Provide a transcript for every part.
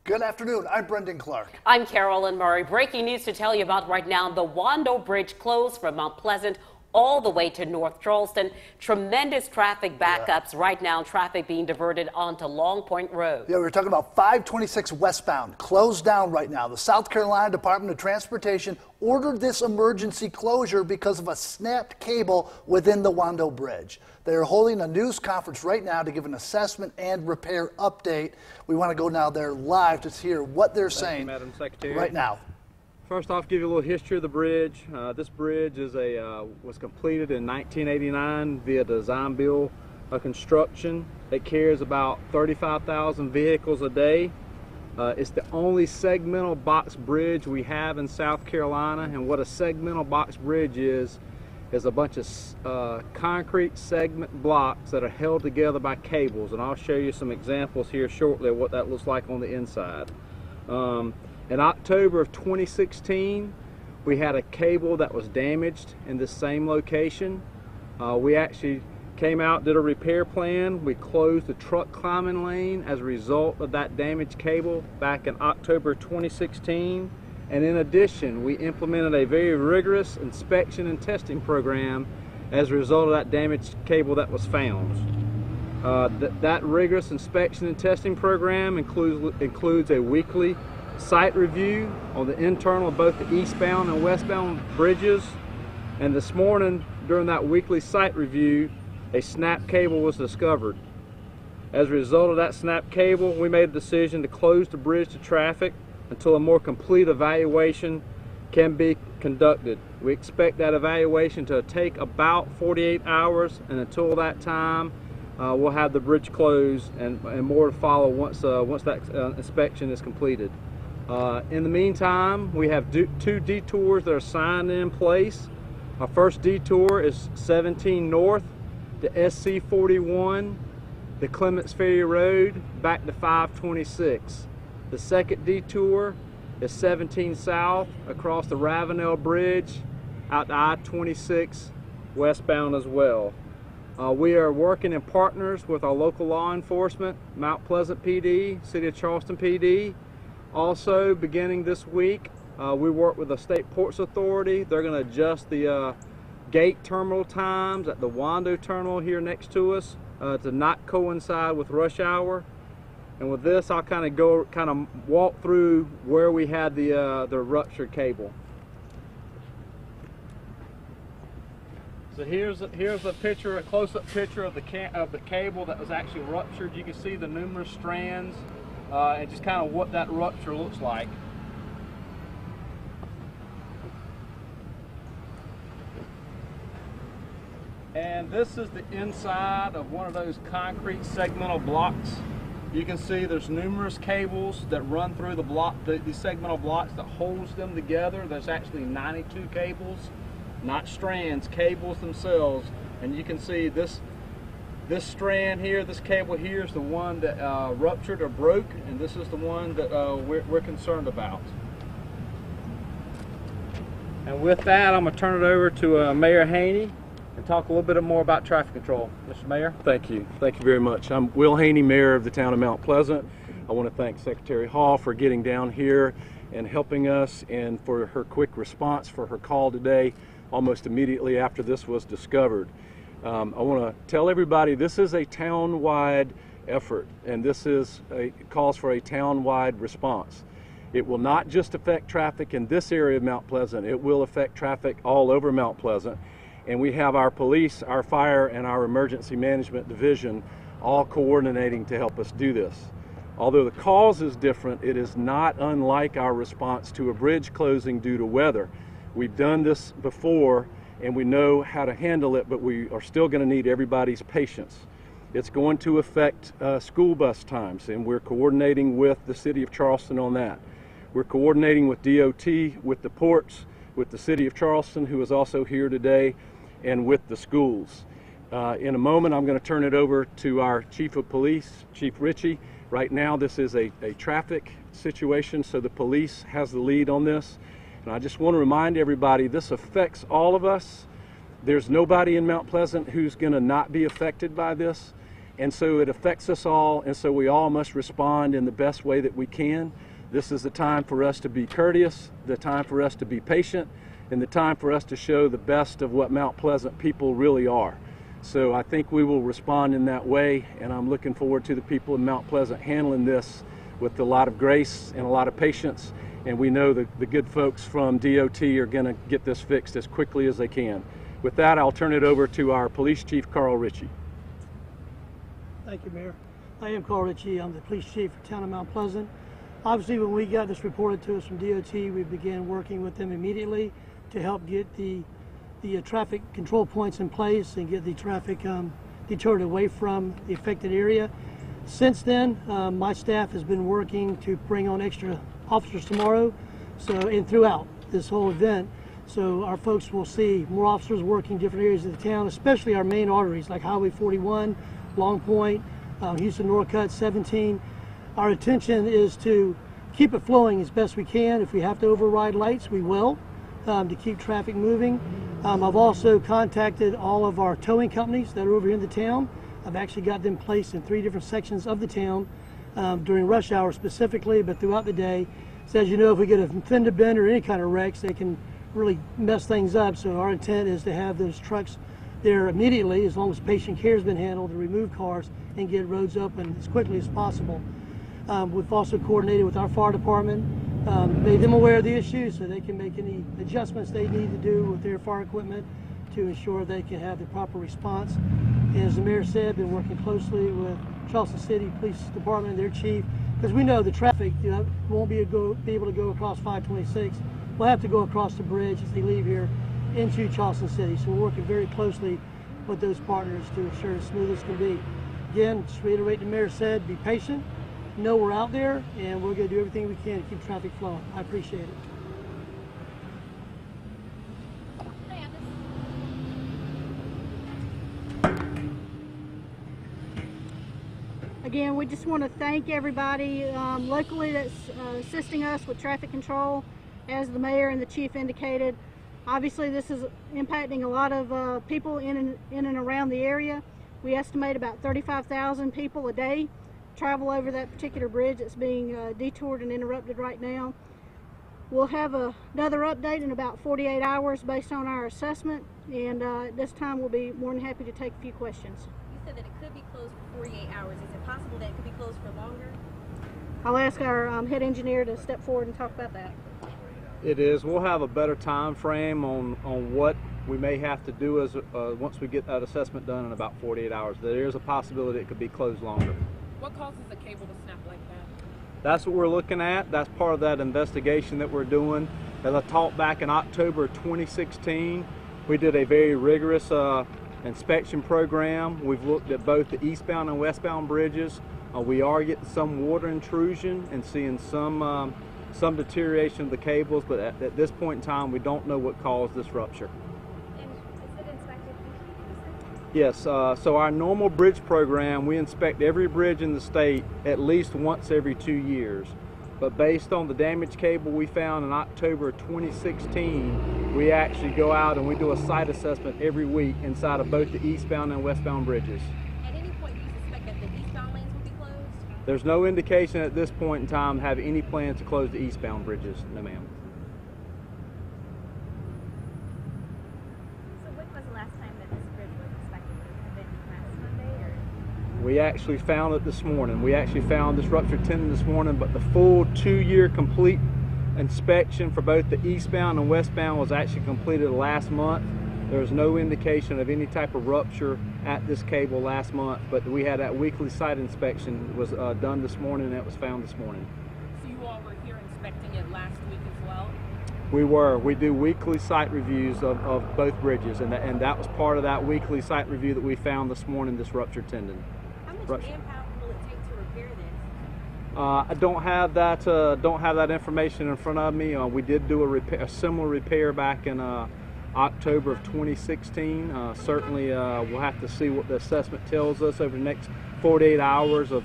Good afternoon. I'm Brendan Clark. I'm Carolyn Murray. Breaking news to tell you about right now. The Wando Bridge closed from Mount Pleasant all the way to North Charleston. Tremendous traffic backups right now. Traffic being diverted onto Long Point Road. Yeah, we were talking about 526 westbound, closed down right now. The South Carolina Department of Transportation ordered this emergency closure because of a snapped cable within the Wando Bridge. They are holding a news conference right now to give an assessment and repair update. We want to go now there live to hear what they're saying, Madam Secretary. Right now. First off, give you a little history of the bridge. This bridge is was completed in 1989 via design build construction. It carries about 35,000 vehicles a day. It's the only segmental box bridge we have in South Carolina, and what a segmental box bridge is a bunch of concrete segment blocks that are held together by cables, and I'll show you some examples here shortly of what that looks like on the inside. In October of 2016, we had a cable that was damaged in the same location. We actually came out, did a repair plan. We closed the truck climbing lane as a result of that damaged cable back in October 2016. And in addition, we implemented a very rigorous inspection and testing program as a result of that damaged cable that was found. That rigorous inspection and testing program includes a weekly site review on the internal of both the eastbound and westbound bridges. And this morning, during that weekly site review, a snapped cable was discovered. As a result of that snapped cable, we made a decision to close the bridge to traffic until a more complete evaluation can be conducted. We expect that evaluation to take about 48 hours, and until that time, we'll have the bridge closed and more to follow once that inspection is completed. In the meantime, we have two detours that are signed in place. Our first detour is 17 North, the SC41, the Clements Ferry Road, back to 526. The second detour is 17 South across the Ravenel Bridge out to I-26 westbound as well. We are working in partners with our local law enforcement, Mount Pleasant PD, City of Charleston PD. Also, beginning this week, we work with the State Ports Authority. They're going to adjust the gate terminal times at the Wando terminal here next to us to not coincide with rush hour. And with this, I'll kind of walk through where we had the ruptured cable. So here's a picture, a close-up picture of the cable that was actually ruptured. You can see the numerous strands and just kind of what that rupture looks like. And this is the inside of one of those concrete segmental blocks. You can see there's numerous cables that run through the segmental blocks that holds them together. There's actually 92 cables, not strands, cables themselves. And you can see this strand here, this cable here is the one that ruptured or broke, and this is the one that we're concerned about. And with that, I'm going to turn it over to Mayor Haney and talk a little bit more about traffic control. Mr. Mayor? Thank you. Thank you very much. I'm Will Haney, Mayor of the town of Mount Pleasant. I want to thank Secretary Hall for getting down here and helping us, and for her quick response for her call today almost immediately after this was discovered. I want to tell everybody this is a town-wide effort, and this calls for a town-wide response. It will not just affect traffic in this area of Mount Pleasant, it will affect traffic all over Mount Pleasant. And we have our police, our fire, and our emergency management division all coordinating to help us do this. Although the cause is different, it is not unlike our response to a bridge closing due to weather. We've done this before and we know how to handle it, but we are still going to need everybody's patience. It's going to affect school bus times, and we're coordinating with the City of Charleston on that. We're coordinating with DOT, with the ports, with the City of Charleston, who is also here today, and with the schools. In a moment, I'm going to turn it over to our Chief of Police, Chief Ritchie. Right now, this is a traffic situation, so the police has the lead on this. And I just want to remind everybody, this affects all of us. There's nobody in Mount Pleasant who's going to not be affected by this. And so it affects us all, and so we all must respond in the best way that we can. This is the time for us to be courteous, the time for us to be patient, and the time for us to show the best of what Mount Pleasant people really are. So I think we will respond in that way, and I'm looking forward to the people in Mount Pleasant handling this with a lot of grace and a lot of patience. And we know that the good folks from DOT are going to get this fixed as quickly as they can. With that, I'll turn it over to our Police Chief, Carl Ritchie. Thank you, Mayor. I am Carl Ritchie. I'm the Police Chief for Town of Mount Pleasant. Obviously, when we got this reported to us from DOT, we began working with them immediately to help get the traffic control points in place and get the traffic deterred away from the affected area. Since then, my staff has been working to bring on extra officers tomorrow, and throughout this whole event. So our folks will see more officers working different areas of the town, especially our main arteries like Highway 41, Long Point, Houston Northcutt 17. Our intention is to keep it flowing as best we can. If we have to override lights, we will, to keep traffic moving. I've also contacted all of our towing companies that are over here in the town. I've actually got them placed in 3 different sections of the town during rush hour specifically, but throughout the day. So as you know, if we get a fender bender or any kind of wrecks, they can really mess things up. So our intent is to have those trucks there immediately, as long as patient care has been handled, to remove cars and get roads open as quickly as possible. We've also coordinated with our fire department, made them aware of the issue so they can make any adjustments they need to do with their fire equipment to ensure they can have the proper response. And as the mayor said, been working closely with Charleston City Police Department and their chief, because we know the traffic won't be able to go across 526. We'll have to go across the bridge as they leave here into Charleston City. So we're working very closely with those partners to ensure as smooth as can be. Again, just reiterate the mayor said, be patient, know we're out there, and we're going to do everything we can to keep traffic flowing. I appreciate it. Again, we just want to thank everybody locally that's assisting us with traffic control. As the mayor and the chief indicated, obviously this is impacting a lot of people in and around the area. We estimate about 35,000 people a day travel over that particular bridge that's being detoured and interrupted right now. We'll have another update in about 48 hours based on our assessment, and at this time we'll be more than happy to take a few questions. You said that it could be closed for 48 hours. Is it possible that it could be closed for longer? I'll ask our head engineer to step forward and talk about that. It is. We'll have a better time frame on what we may have to do as once we get that assessment done in about 48 hours. There is a possibility it could be closed longer. What causes a cable to snap like that? That's what we're looking at. That's part of that investigation that we're doing. As I talked back in October 2016, we did a very rigorous inspection program. We've looked at both the eastbound and westbound bridges. We are getting some water intrusion and seeing some deterioration of the cables, but at this point in time, we don't know what caused this rupture. And is it inspected weekly? Yes, so our normal bridge program, we inspect every bridge in the state at least once every 2 years. But based on the damaged cable we found in October 2016, we actually go out and we do a site assessment every week inside of both the eastbound and westbound bridges. At any point, do you suspect that the eastbound lanes will be closed? There's no indication at this point in time to have any plans to close the eastbound bridges, no ma'am. So when was the last time that this bridge was inspected? Would it have been last Monday, or? We actually found it this morning. We actually found this ruptured tendon this morning, but the full 2-year complete inspection for both the eastbound and westbound was actually completed last month. There's no indication of any type of rupture at this cable last month, but we had that weekly site inspection was done this morning, and it was found this morning. So you all were here inspecting it last week as well? We were. We do weekly site reviews of both bridges, and that was part of that weekly site review that we found this morning, this ruptured tendon. How much manpower will it take to repair this? I don't have that information in front of me. We did do a similar repair back in October of 2016. Certainly we'll have to see what the assessment tells us over the next 48 hours of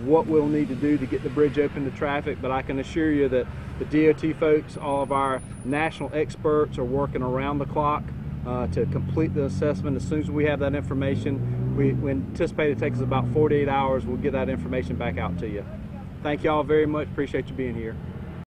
what we'll need to do to get the bridge open to traffic, but I can assure you that the DOT folks, all of our national experts are working around the clock to complete the assessment. As soon as we have that information, We anticipate it takes us about 48 hours. We'll get that information back out to you. Thank you all very much. Appreciate you being here.